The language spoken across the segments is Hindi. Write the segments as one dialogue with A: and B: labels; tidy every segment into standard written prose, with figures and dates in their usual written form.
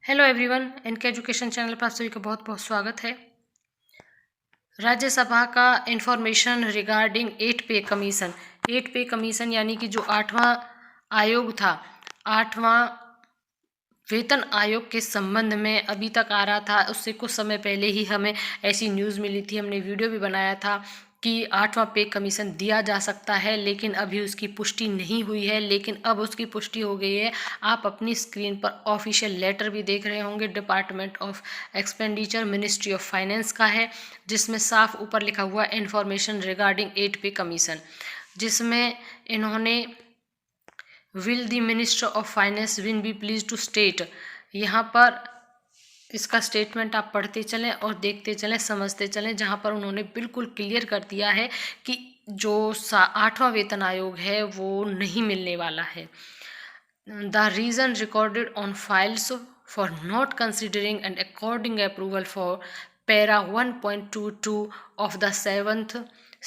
A: Hello everyone, NK education channel पर आप सभी का बहुत बहुत स्वागत है। राज्यसभा का इंफॉर्मेशन रिगार्डिंग 8 पे कमीशन यानी कि जो 8वां आयोग था, 8वां वेतन आयोग के संबंध में अभी तक आ रहा था। उससे कुछ समय पहले ही हमें ऐसी न्यूज़ मिली थी, हमने वीडियो भी बनाया था कि 8वां पे कमीशन दिया जा सकता है, लेकिन अभी उसकी पुष्टि नहीं हुई है। लेकिन अब उसकी पुष्टि हो गई है। आप अपनी स्क्रीन पर ऑफिशियल लेटर भी देख रहे होंगे, department of expenditure ministry of finance का है, जिसमें साफ ऊपर लिखा हुआ इन्फॉर्मेशन रिगार्डिंग 8 पे कमीशन, जिसमें इन्होंने will the minister of finance win be please to state, यहाँ पर इसका स्टेटमेंट आप पढ़ते चलें और देखते चलें, समझते चलें, जहाँ पर उन्होंने बिल्कुल क्लियर कर दिया है कि जो 8वां वेतन आयोग है वो नहीं मिलने वाला है। The reason recorded on files for not considering and according approval for para 1.22 of the 7th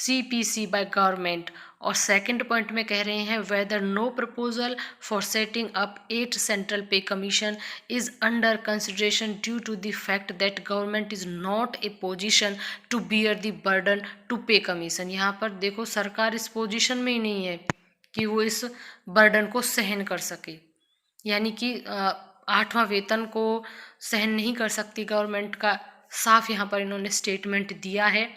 A: CPC by government. और सेकंड पॉइंट में कह रहे हैं whether no proposal for setting up 8 central pay commission is under consideration due to the fact that government is not a position to bear the burden to pay commission. यहाँ पर देखो, सरकार इस पोजिशन में ही नहीं है कि वो इस बर्डन को सहन कर सके, यानी कि 8वां वेतन को सहन नहीं कर सकती गवर्नमेंट का। साफ यहाँ पर इन्होंने स्टेटमेंट दिया है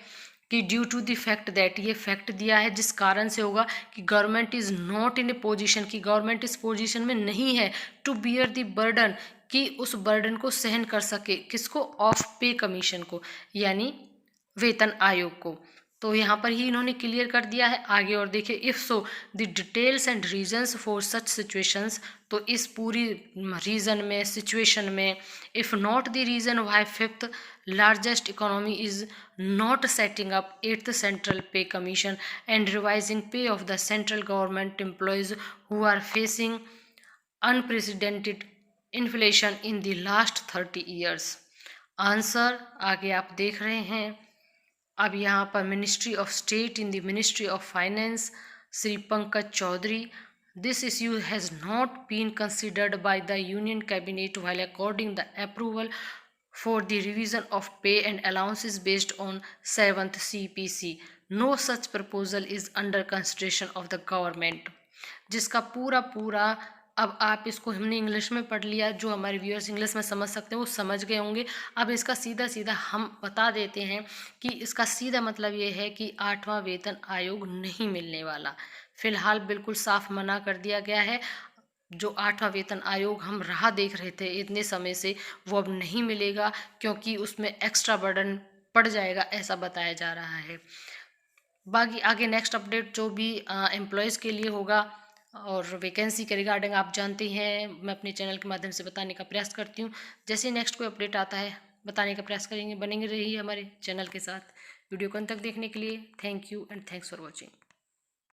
A: कि due to the fact that, ये फैक्ट दिया है जिस कारण से होगा कि government is not in a position, कि गवर्नमेंट इस पोजीशन में नहीं है टू बियर द बर्डन, कि उस बर्डन को सहन कर सके। किसको? ऑफ पे कमीशन को, यानी वेतन आयोग को। तो यहाँ पर ही इन्होंने क्लियर कर दिया है। आगे और देखिए, if so the details and reasons for such situations, तो इस पूरी रीजन में, सिचुएशन में, if not the reason why 5th largest economy is not setting up 8th central pay commission and revising pay of the central government employees who are facing unprecedented inflation in the last 30 years. Answer आगे आप देख रहे हैं। अब यहाँ पर ministry of state in the ministry of finance, Shri Pankaj Chaudhary, this issue has not been considered by the union cabinet while according the approval for the revision of pay and allowances based on 7th CPC. No such proposal is under consideration of the government। जिसका पूरा पूरा, अब आप इसको, हमने इंग्लिश में पढ़ लिया, जो हमारे व्यूअर्स इंग्लिश में समझ सकते हैं वो समझ गए होंगे। अब इसका सीधा सीधा हम बता देते हैं कि इसका सीधा मतलब ये है कि 8वां वेतन आयोग नहीं मिलने वाला। फिलहाल बिल्कुल साफ मना कर दिया गया है। जो 8वां वेतन आयोग हम राह देख रहे थे इतने समय से, वो अब नहीं मिलेगा, क्योंकि उसमें एक्स्ट्रा बर्डन पड़ जाएगा, ऐसा बताया जा रहा है। बाकी आगे नेक्स्ट अपडेट जो भी एम्प्लॉयज़ के लिए होगा और वैकेंसी के रिगार्डिंग आप जानते हैं, मैं अपने चैनल के माध्यम से बताने का प्रयास करती हूँ। जैसे नेक्स्ट कोई अपडेट आता है बताने का प्रयास करेंगे। बनेंगे रहिए हमारे चैनल के साथ। वीडियो को अंत तक देखने के लिए thank you and thanks for watching.